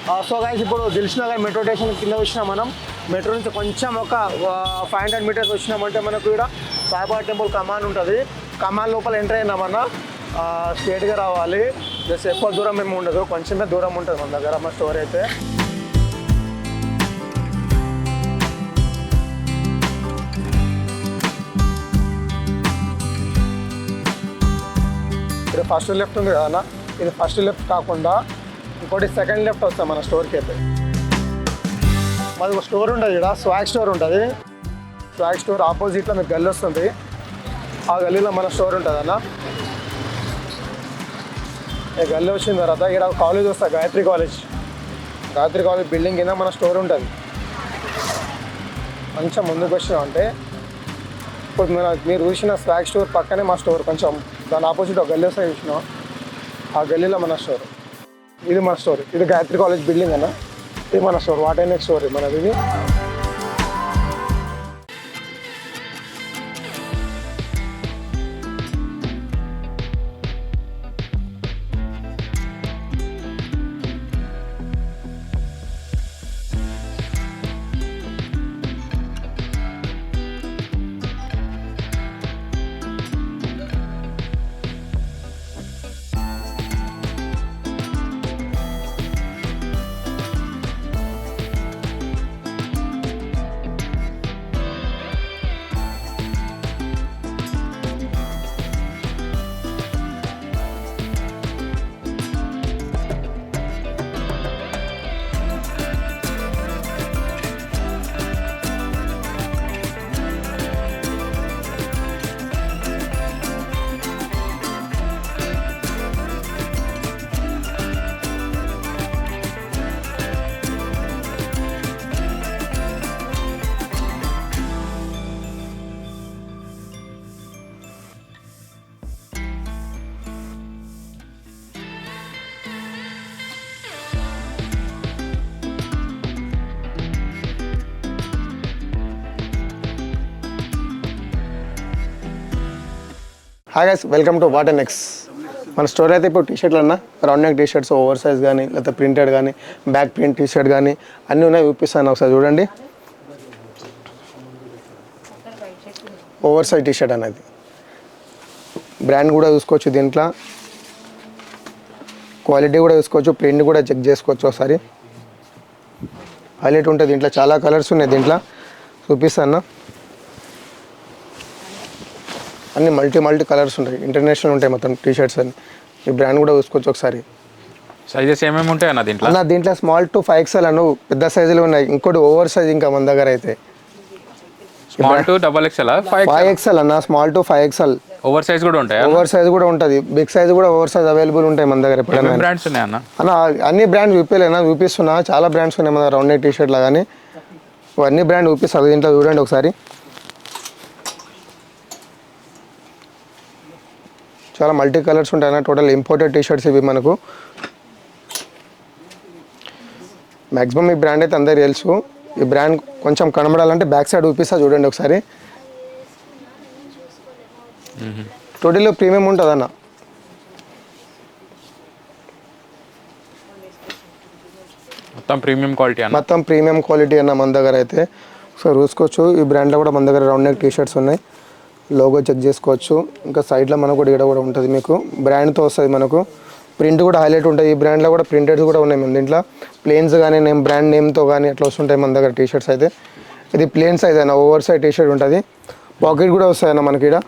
So guys ఇప్పుడు Dilsukhnagar metro station కింద వచ్చినాం మనం. మెట్రో నుంచి కొంచెం ఒక 500 మీటర్స్ వచ్చినామంటే మనకు ఇక్కడ సాయిబాబా టెంపుల్ కమాన్ ఉంటుంది. కమాన్ లోపల ఎంటర్ అయినామన్నా స్ట్రేట్గా రావాలి. జస్ట్ ఎక్కువ దూరం ఏమి ఉండదు, కొంచెమే దూరం ఉంటుంది మన దగ్గర మా స్టోర్ అయితే. ఇది ఫస్ట్ లెఫ్ట్ ఉంది కదా, ఇది ఫస్ట్ లెఫ్ట్ కాకుండా ఇంకోటి సెకండ్ లెఫ్ట్ వస్తాం మన స్టోర్కి అయితే. మాది ఒక స్టోర్ ఉంటుంది ఇక్కడ, స్వాగ్ స్టోర్ ఉంటుంది. స్వాగ్ స్టోర్ ఆపోజిట్లో మీకు గల్లీ వస్తుంది. ఆ గల్లీలో మన స్టోర్ ఉంటుంది అన్న. ఈ గల్లీ వచ్చిన తర్వాత ఇక్కడ కాలేజ్ వస్తుంది, Gayatri college. Gayatri college building కింద మన స్టోర్ ఉంటుంది. కొంచెం ముందుకు వచ్చినామంటే ఇప్పుడు మీరు చూసిన స్వాగ్ స్టోర్ పక్కనే మా స్టోర్. కొంచెం దాని ఆపోజిట్ ఒక గల్లీ వస్తుంది చూసినాం, ఆ గల్లీలో మన స్టోర్. ఇది మన స్టోర్, ఇది గాయత్రి కాలేజ్ బిల్డింగ్ అన్న. ఇది మన స్టోర్, వాటర్ స్టోర్ మనది. ఇది hi guys, welcome to water next. మన స్టోర్ అయితే ఇప్పుడు టీషర్ట్లు అన్న, round neck t-shirts, oversize కానీ లేకపోతే ప్రింటెడ్ కానీ బ్యాక్ ప్రింట్ టీషర్ట్ కానీ అన్నీ ఉన్నాయి. చూపిస్తాను ఒకసారి చూడండి. ఓవర్ సైజ్ టీషర్ట్ అనేది బ్రాండ్ కూడా చూసుకోవచ్చు, దీంట్లో క్వాలిటీ కూడా చూసుకోవచ్చు, ప్రింట్ కూడా చెక్ చేసుకోవచ్చు. ఒకసారి హైలైట్ ఉంటుంది. దీంట్లో చాలా కలర్స్ ఉన్నాయి. దీంట్లో చూపిస్తాను. అన్ని మల్టీ కలర్స్ ఉంటాయి, ఇంటర్నేషనల్ ఉంటాయి మొత్తం టీషర్ట్స్ అన్ని. ఈ బ్రాండ్ కూడా చూసుకోవచ్చు ఒకసారి. సైజెస్ ఏమేమి ఉంటాయి అన్న దీంట్లో? అన్న దీంట్లో స్మాల్ టు 5XL అను పెద్ద సైజులు ఉన్నాయి. ఇంకోటి ఓవర్ సైజ్ ఇంకా మన దగ్గర అయితే స్మాల్ టు XXL 5XL అన్న, small to 5XL. Over size కూడా ఉంటాయి? ఓవర్ సైజ్ కూడా ఉంటుంది, బిగ్ సైజ్ కూడా ఓవర్ సైజ్ అవైలబుల్ ఉంటాయి మన దగ్గర. ఎప్పుడైనా బ్రాండ్స్ ఉన్నాయి అన్న? అన్న అన్ని బ్రాండ్ చూపించలేనా, చూపిస్తున్నా. చాలా బ్రాండ్స్ ఉన్నాయి మన దగ్గర రౌండ్ నెక్ టీషర్ట్లో కానీ. అన్ని బ్రాండ్ చూపిస్తారు. దీంట్లో చూడండి ఒకసారి. చాలా మల్టీ కలర్స్ ఉంటాయి అన్న. టోటల్ ఇంపోర్టెడ్ టీషర్ట్స్ ఇవి మనకు. మ్యాక్సిమం ఈ బ్రాండ్ అయితే అందరికీ తెలుసు. ఈ బ్రాండ్ కొంచెం కనబడాలంటే బ్యాక్ సైడ్ చూపిస్తా చూడండి ఒకసారి. టోటల్ ప్రీమియం ఉంటుంది అన్న. మొత్తం ప్రీమియం క్వాలిటీ అన్న. మొత్తం ప్రీమియం క్వాలిటీ అన్న మన దగ్గర అయితే. సో చూసుకోవచ్చు. ఈ బ్రాండ్లో కూడా మన దగ్గర రౌండ్ నెక్ టీషర్ట్స్ ఉన్నాయి. లోగో చెక్ చేసుకోవచ్చు. ఇంకా సైడ్లో మనకు కూడా ఇక్కడ కూడా ఉంటుంది, మీకు బ్రాండ్తో వస్తుంది. మనకు ప్రింట్ కూడా హైలైట్ ఉంటుంది. ఈ బ్రాండ్లో కూడా ప్రింటెడ్స్ కూడా ఉన్నాయి మన దీంట్లో. ప్లేన్స్ కానీ బ్రాండ్ నేమ్తో కానీ అట్లా వస్తుంటాయి మన దగ్గర టీషర్ట్స్ అయితే. ఇది ప్లేన్ సైజ్ అయినా ఓవర్ సైజ్ టీషర్ట్ ఉంటుంది. పాకెట్ కూడా వస్తుంది అన్న మనకి. ఇక్కడ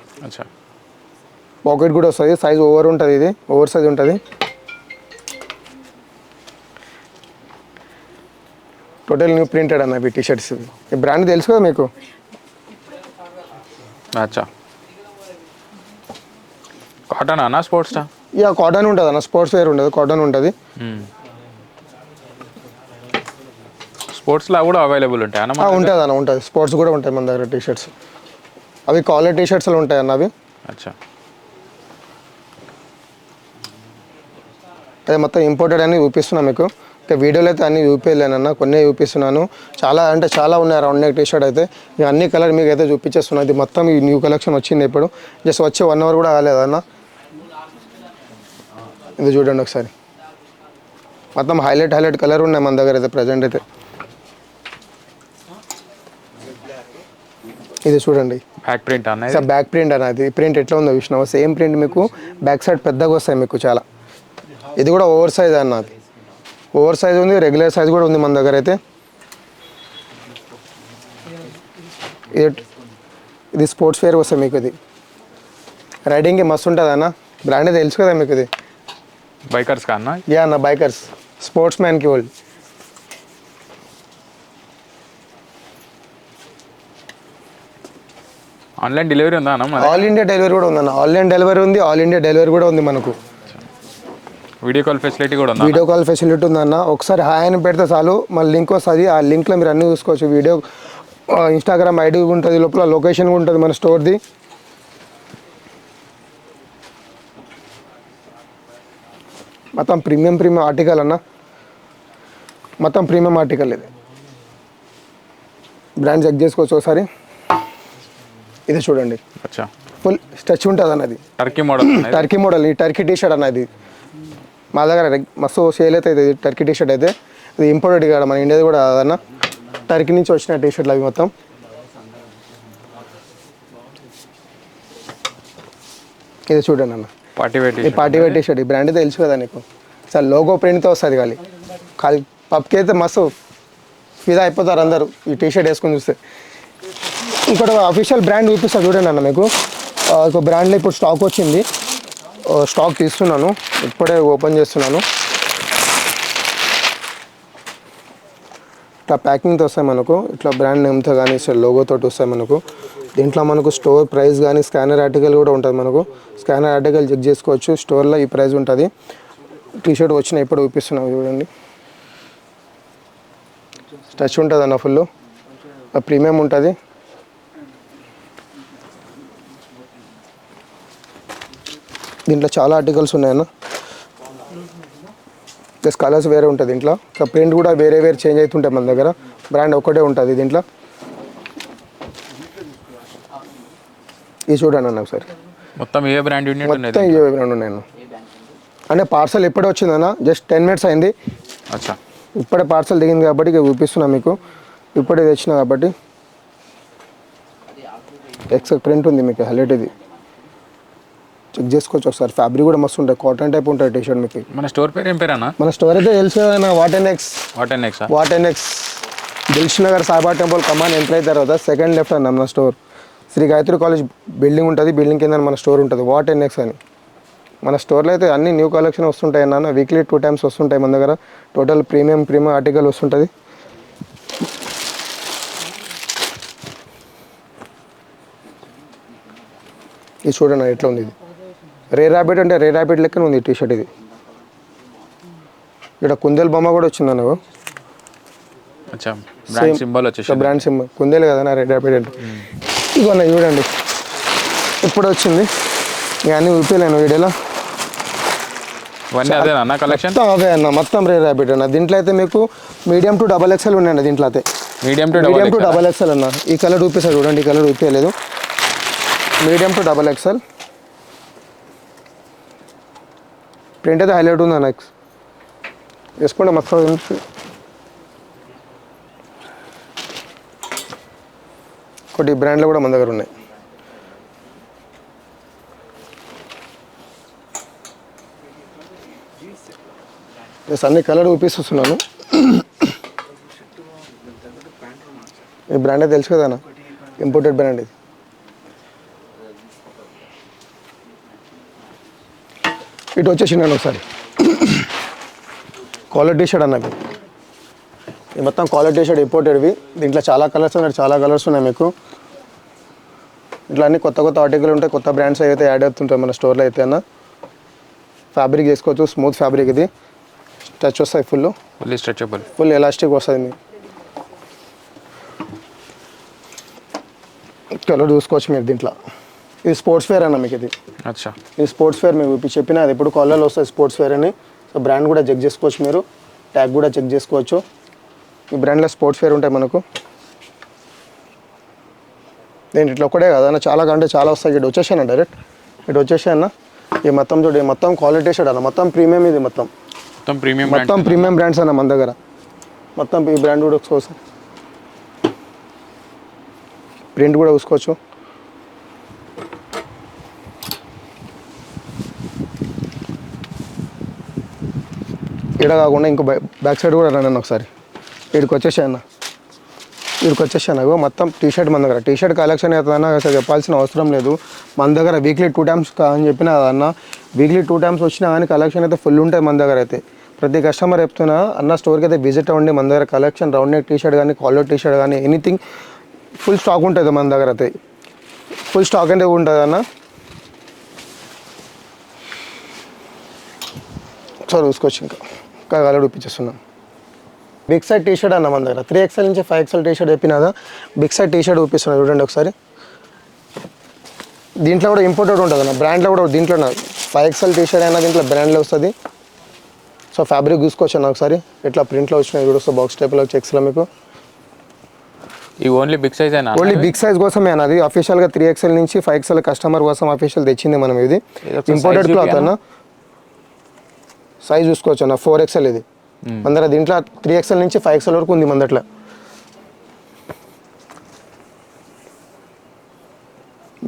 పాకెట్ కూడా వస్తుంది. సైజ్ ఓవర్ ఉంటుంది, ఇది ఓవర్ సైజ్ ఉంటుంది. టోటల్ న్యూ ప్రింటెడ్ అన్న ఇవి టీషర్ట్స్. ఈ బ్రాండ్ తెలుసు కదా మీకు. అచ్చా, కాటన్ అన్న? స్పోర్ట్స్ యా కాటన్ ఉంటుంది అన్న, స్పోర్ట్స్ వేర్ ఉండదు, కాటన్ ఉంటుంది. స్పోర్ట్స్లో కూడా అవైలబుల్ ఉంటాయి అన్న? ఉంటుంది అన్న, ఉంటుంది. స్పోర్ట్స్ కూడా ఉంటాయి మన దగ్గర టీషర్ట్స్. అవి కాలర్ టీషర్ట్స్లో ఉంటాయి అన్న అవి. అచ్చా, అదే మొత్తం ఇంపోర్టెడ్ అని చూపిస్తున్నాను మీకు. ఇంకా వీడియోలో అయితే అన్నీ చూపించలేనన్న, కొన్ని చూపిస్తున్నాను. చాలా అంటే చాలా ఉన్నాయి రౌండ్ నెక్ టీషర్ట్ అయితే. ఇక అన్ని కలర్ మీకు అయితే చూపించేస్తున్నాను. ఇది మొత్తం ఈ న్యూ కలెక్షన్ వచ్చింది ఇప్పుడు. జస్ట్ వచ్చి 1 అవర్ కూడా కాలేదన్న. ఇది చూడండి ఒకసారి. మొత్తం హైలైట్ కలర్ ఉన్నాయి మన దగ్గర అయితే ప్రజెంట్ అయితే. ఇది చూడండి బ్యాక్ ప్రింట్ అన్న సార్, బ్యాక్ ప్రింట్ అనేది ప్రింట్ ఎట్లా ఉందో చూసినావా, సేమ్ ప్రింట్ మీకు బ్యాక్ సైడ్ పెద్దగా వస్తాయి మీకు చాలా. ఇది కూడా ఓవర్ సైజ్ అన్నది, ఓవర్ సైజ్ ఉంది, రెగ్యులర్ సైజ్ కూడా ఉంది మన దగ్గర అయితే. ఇది స్పోర్ట్స్ వేర్ వస్తుంది మీకు. ఇది రైడింగ్కి మస్తు ఉంటుంది అన్న, బ్రాండ్ తెలుసు కదా మీకు. ఇది బైకర్స్ కా అన్న? యా అన్న, బైకర్స్, స్పోర్ట్స్ మ్యాన్కి వాళ్ళు. ఆన్లైన్ డెలివరీ ఉందా అన్న? ఆల్ ఇండియా డెలివరీ కూడా ఉందన్న, ఆన్లైన్ డెలివరీ ఉంది, ఆల్ ఇండియా డెలివరీ కూడా ఉంది మనకు. వీడియో కాల్ ఫెసిలిటీ కూడా ఉందా? వీడియో కాల్ ఫెసిలిటీ ఉందన్న. ఒకసారి హాయ్ అని పెడితే చాలు, మళ్ళీ లింక్ వస్తుంది, ఆ లింక్లో మీరు అన్నీ చూసుకోవచ్చు. వీడియో, ఇన్స్టాగ్రామ్ ఐడి ఉంటుంది, లోపల లొకేషన్ ఉంటుంది మన స్టోర్ది. మొత్తం ప్రీమియం ఆర్టికల్ అన్న, మొత్తం ప్రీమియం ఆర్టికల్. ఇది బ్రాండ్ చెక్ చేసుకోవచ్చు ఒకసారి. ఇది చూడండి, అచ్చా, ఫుల్ స్ట్రెచ్ ఉంటుంది అన్నది, టర్కీ మోడల్. Turkey model. ఈ టర్కీ టీ షర్ట్ అన్నది మా దగ్గర మస్తు సేల్ అయితే. ఇది టర్కీ టీ షర్ట్ అయితే ఇది ఇంపోర్టెడ్ కాదు, మన ఇండియాది కూడా అదన్న, టర్కీ నుంచి వచ్చిన టీ షర్ట్లు అవి మొత్తం. ఇది చూడండి అన్న, పార్టీ వేర్ ఈ పార్టీ వేర్ టీ షర్ట్. ఈ బ్రాండ్ అయితే తెలుసు కదా నీకు, సార్ లోగో ప్రింట్తో వస్తుంది. ఖాళీ పబ్కి అయితే మస్తు ఫిదా అయిపోతారు అందరూ ఈ టీ షర్ట్ వేసుకొని చూస్తే. ఇంకోటి అఫీషియల్ బ్రాండ్ చూపిస్తా చూడండి అన్న మీకు. ఒక బ్రాండ్లో ఇప్పుడు స్టాక్ వచ్చింది, స్టాక్ తీస్తున్నాను, ఇప్పుడే ఓపెన్ చేస్తున్నాను. ఇట్లా ప్యాకింగ్తో వస్తాయి మనకు, ఇట్లా బ్రాండ్ నేమ్తో కానీ లోగోతో వస్తాయి మనకు. దీంట్లో మనకు స్టోర్ ప్రైస్ కానీ స్కానర్ ఆర్టికల్ కూడా ఉంటుంది మనకు. స్కానర్ ఆర్టికల్ చెక్ చేసుకోవచ్చు, స్టోర్లో ఈ ప్రైస్ ఉంటుంది. టీ షర్ట్ వచ్చిన ఇప్పుడు చూపిస్తున్నాం చూడండి, టచ్ ఉంటుంది అన్న, ఫుల్ ప్రీమియం ఉంటుంది. దీంట్లో చాలా ఆర్టికల్స్ ఉన్నాయన్న, ప్లస్ కలర్స్ వేరే ఉంటుంది దీంట్లో. ఇంకా ప్రింట్ కూడా వేరే చేంజ్ అవుతుంటాయి మన దగ్గర, బ్రాండ్ ఒక్కటే ఉంటుంది దీంట్లో. ఇది చూడండి అన్న ఒకసారి, మొత్తం ఏ బ్రాండ్ యూనిట్ మొత్తం ఏ బ్రాండ్ ఉన్నాయన్న. అంటే పార్సల్ ఇప్పుడే వచ్చిందన్న, జస్ట్ 10 minutes అయింది. అచ్చా, ఇప్పుడే పార్సల్ దిగింది కాబట్టి ఇక చూపిస్తున్నా మీకు, ఇప్పుడే తెచ్చిన కాబట్టి. ఎక్సెల్ ప్రింట్ ఉంది మీకు, హైలైట్. ఇది చెక్ చేసుకోవచ్చు ఒకసారి. ఫ్యాబ్రిక్ కూడా మస్తు ఉంటుంది, కాటన్ టైప్ ఉంటుంది టీ షర్ట్ మీకు. మన స్టోర్ పేరు ఏం పేరు అన్న? మన స్టోర్ అయితే తెలుసు అన్న, వాట్ అండ్ ఎక్స్ దిల్ష్ నగర్ సాయిబా టెంపుల్ కమాన్ ఎంటర్ అయిన తర్వాత సెకండ్ లెఫ్ట్ అన్న మన store. Shri Gayatri college building ఉంటుంది, బిల్డింగ్ కింద మన స్టోర్ ఉంటుంది, వాట్ అండ్ ఎక్స్ అని. మన స్టోర్లో అయితే అన్ని న్యూ కలెక్షన్ వస్తుంటాయి అన్న, వీక్లీ 2 times వస్తుంటాయి మన దగ్గర. టోటల్ ప్రీమియం ఆర్టికల్ వస్తుంటుంది. ఇది చూడండి ఎట్లా ఉంది. ఇది రే ర్యాబిట్ అంటే రే ర్యాబిట్ లెక్కన ఉంది టీ షర్ట్. ఇది ఇక్కడ కుందేలు బొమ్మ కూడా వచ్చింది అన్న. అచ్చా, బ్రాండ్ సింబల్ వచ్చేసి, బ్రాండ్ సింబల్ కుందేలు కదా రే ర్యాబిట్ అంటే. ఇవన్నీ చూడండి ఇప్పుడు వచ్చింది, ఇక అన్నీ చూపించలేను వీడియోలో. ఇవన్నీ అదే అన్న కలెక్షన్? మొత్తం అవే అన్న, మొత్తం రే ర్యాబిట్ అన్న. దీంట్లో అయితే మీకు మీడియం టు XXL ఉన్నాయండి దీంట్లో అయితే. మీడియం టు XXL అన్న. ఈ కలర్ చూపిస్తాను చూడండి, ఈ కలర్ చూపించలేదు. మీడియం టు XXL ప్రింట్ అయితే హైలైట్ ఉంది అన్న. వేసుకుంటే మొత్తం ఒకటి బ్రాండ్లో కూడా మన దగ్గర ఉన్నాయి. అన్ని కలర్ చూపిస్తున్నాను. ఈ బ్రాండ్ అయితే తెలుసు కదా అన్న, ఇంపోర్టెడ్ బ్రాండ్ ఇది. ఇటు వచ్చేసి నేను ఒకసారి కాలర్ టీ షర్ట్ అన్నది. ఇది మొత్తం కాలర్ టీ షర్ట్ ఇంపోర్టెడ్వి. దీంట్లో చాలా కలర్స్ ఉన్నాయి మీకు. ఇట్లా అన్ని కొత్త ఆర్టికల్ ఉంటాయి, కొత్త బ్రాండ్స్ అయితే యాడ్ అవుతుంటాయి మన స్టోర్లో అయితే అన్న. ఫ్యాబ్రిక్ చేసుకోవచ్చు, స్మూత్ ఫ్యాబ్రిక్. ఇది టచ్ వస్తాయి, ఫుల్ స్ట్రెచబుల్, ఫుల్ ఎలాస్టిక్ వస్తుంది. మీకు కలర్ చూసుకోవచ్చు మీరు దీంట్లో. ఇది స్పోర్ట్స్ వేర్ అన్న మీకు. ఇది అచ్చా, ఇది స్పోర్ట్స్ వేర్ మీకు చెప్పిన, అది ఎప్పుడు కాలర్లో వస్తుంది స్పోర్ట్స్ వేర్ అని. సో బ్రాండ్ కూడా చెక్ చేసుకోవచ్చు మీరు, ట్యాగ్ కూడా చెక్ చేసుకోవచ్చు. ఈ బ్రాండ్లో స్పోర్ట్స్ వేర్ ఉంటాయి మనకు. నేను ఇట్లా ఒకటే కదన్న, చాలా కంటే చాలా వస్తాయి. ఇటు వచ్చేసాను డైరెక్ట్, ఇటు వచ్చేసాను. ఈ మొత్తం చూడండి, మొత్తం క్వాలిటీ షర్ట్ అన్న, మొత్తం ప్రీమియం. ఇది మొత్తం మొత్తం ప్రీమియం మొత్తం ప్రీమియం బ్రాండ్స్ అన్న మన దగ్గర. మొత్తం ఈ బ్రాండ్ కూడా చూసుకోవచ్చు, ప్రింట్ కూడా చూసుకోవచ్చు. ఇక్కడ కాకుండా ఇంకో బ్యాక్ సైడ్ కూడా రండి ఒకసారి. ఇక్కడికి వచ్చేసాను మొత్తం టీషర్ట్ మన దగ్గర. టీషర్ట్ కలెక్షన్ అవుతుందన్న అసలు చెప్పాల్సిన అవసరం లేదు. మన దగ్గర వీక్లీ 2 times అని చెప్పిన అన్న, వీక్లీ 2 times వచ్చినా కానీ కలెక్షన్ అయితే ఫుల్ ఉంటుంది మన దగ్గర అయితే. ప్రతి కస్టమర్ చెప్తున్నా అన్న స్టోర్కి అయితే విజిట్ అవ్వండి. మన దగ్గర కలెక్షన్ రౌండ్ నెక్ టీషర్ట్ కానీ కాలర్ టీషర్ట్ కానీ ఎనీథింగ్ ఫుల్ స్టాక్ ఉంటుంది మన దగ్గర అయితే. ఫుల్ స్టాక్ అంటే ఉంటుంది అన్న. ఒకసారి చూసుకోవచ్చు. ఇంకా కలర్ చూపించేస్తున్నాం. బిగ్ సైజ్ టీషర్ట్ అన్న మన దగ్గర 3XL నుంచి 5XL టీషర్ట్ చెప్పినదా. బిగ్ సైజ్ టీషర్ట్ చూపిస్తున్నా చూడండి ఒకసారి. దీంట్లో కూడా ఇంపోర్టెడ్ ఉంటుంది అన్న, బ్రాండ్లో కూడా దీంట్లో 5XL టీషర్ట్ అయినా దీంట్లో బ్రాండ్లో వస్తుంది. సో ఫ్యాబ్రిక్ చూసుకోవచ్చు అన్న ఒకసారి. ఇట్లా ప్రింట్లో వచ్చినాయి చూడొస్తా బాక్స్ టైప్లో చెక్స్లో మీకు. ఈ ఓన్లీ బిగ్ సైజ్ అయినా? ఓన్లీ బిగ్ సైజ్ కోసమే అన్నది. అఫీషియల్గా 3XL నుంచి 5XL కస్టమర్ కోసం అఫీషియల్ తెచ్చింది మనం. ఇది ఇంపోర్టెడ్ క్లాత్ అన్న. సైజ్ చూసుకోవచ్చు అన్న 4XL ఇది మన దగ్గర. దీంట్లో 3XL నుంచి 5XL వరకు ఉంది మన దగ్గర.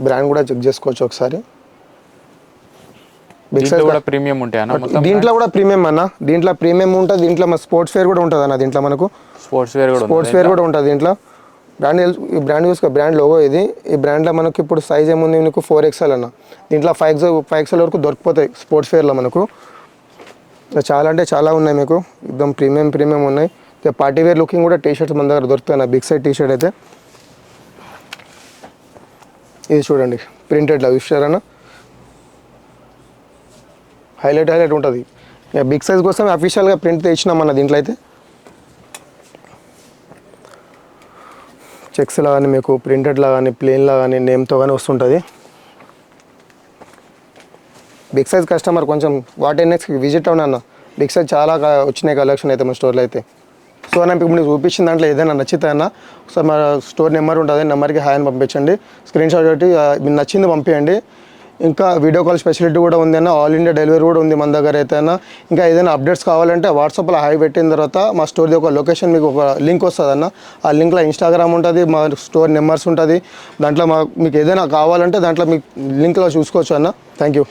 బ్రాండ్ కూడా చెక్ చేసుకోవచ్చు ఒకసారి. బిగ్ సైజ్ కూడా ప్రీమియం ఉంటాయి అన్న మొత్తం? దీంట్లో కూడా ప్రీమియం అన్న. దీంట్లో ప్రీమియం ఉంటుంది. దీంట్లో మన స్పోర్ట్స్ వేర్ కూడా ఉంటుంది అన్న. దీంట్లో మనకు స్పోర్ట్స్ వేర్ కూడా ఉంటుంది దీంట్లో. బ్రాండ్ ఈ బ్రాండ్ చూసుకో, బ్రాండ్ లోగో ఇది. ఈ బ్రాండ్లో మనకు ఇప్పుడు సైజ్ ఏముంది మీకు 4XL అన్న. దీంట్లో 5XL వరకు దొరికిపోతాయి స్పోర్ట్స్ వేర్లో మనకు. చాలా అంటే చాలా ఉన్నాయి మీకు, एकदम ప్రీమియం ఉన్నాయి. పార్టీ వేర్ లుకింగ్ కూడా టీ షర్ట్స్ మన దగ్గర దొరుకుతాయి అన్న. బిగ్ సైజ్ టీ షర్ట్ అయితే ఇది చూడండి, ప్రింటెడ్లో చూసారన్న. హైలైట్ ఉంటుంది. ఇక బిగ్ సైజ్ కోసం అఫీషియల్గా ప్రింట్ తెచ్చినామన్న. దీంట్లో అయితే చెక్స్లా కానీ మీకు ప్రింటెడ్లా కానీ ప్లెయిన్లా కానీ నేమ్తో కానీ వస్తుంటుంది. బిగ్ సైజ్ కస్టమర్ కొంచెం వాటిఎన్ఎక్స్కి విజిట్ అవునన్న. బిగ్ సైజ్ చాలా వచ్చినాయి కలెక్షన్ అయితే మన స్టోర్లో అయితే. సో అన్న ఇప్పుడు మీకు చూపించిన దాంట్లో ఏదైనా నచ్చితే అన్న ఒకసారి మా స్టోర్ నెంబర్ ఉంటుంది, నెంబర్కి హాయ్ అని పంపించండి. స్క్రీన్ షాట్ పెట్టి మీకు నచ్చింది పంపించండి. ఇంకా వీడియో కాల్ ఫెసిలిటీ కూడా ఉంది అన్న. ఆల్ ఇండియా డెలివరీ కూడా ఉంది మన దగ్గర అయితే అన్న. ఇంకా ఏదైనా అప్డేట్స్ కావాలంటే వాట్సాప్లో హాయ్ పెట్టిన తర్వాత మా స్టోర్ది ఒక లొకేషన్ మీకు ఒక లింక్ వస్తుంది అన్న. ఆ లింక్లో ఇన్స్టాగ్రామ్ ఉంటుంది, మా స్టోర్ నెంబర్స్ ఉంటుంది. దాంట్లో మీకు ఏదైనా కావాలంటే దాంట్లో మీకు లింక్లో చూసుకోవచ్చు అన్న. Thank you.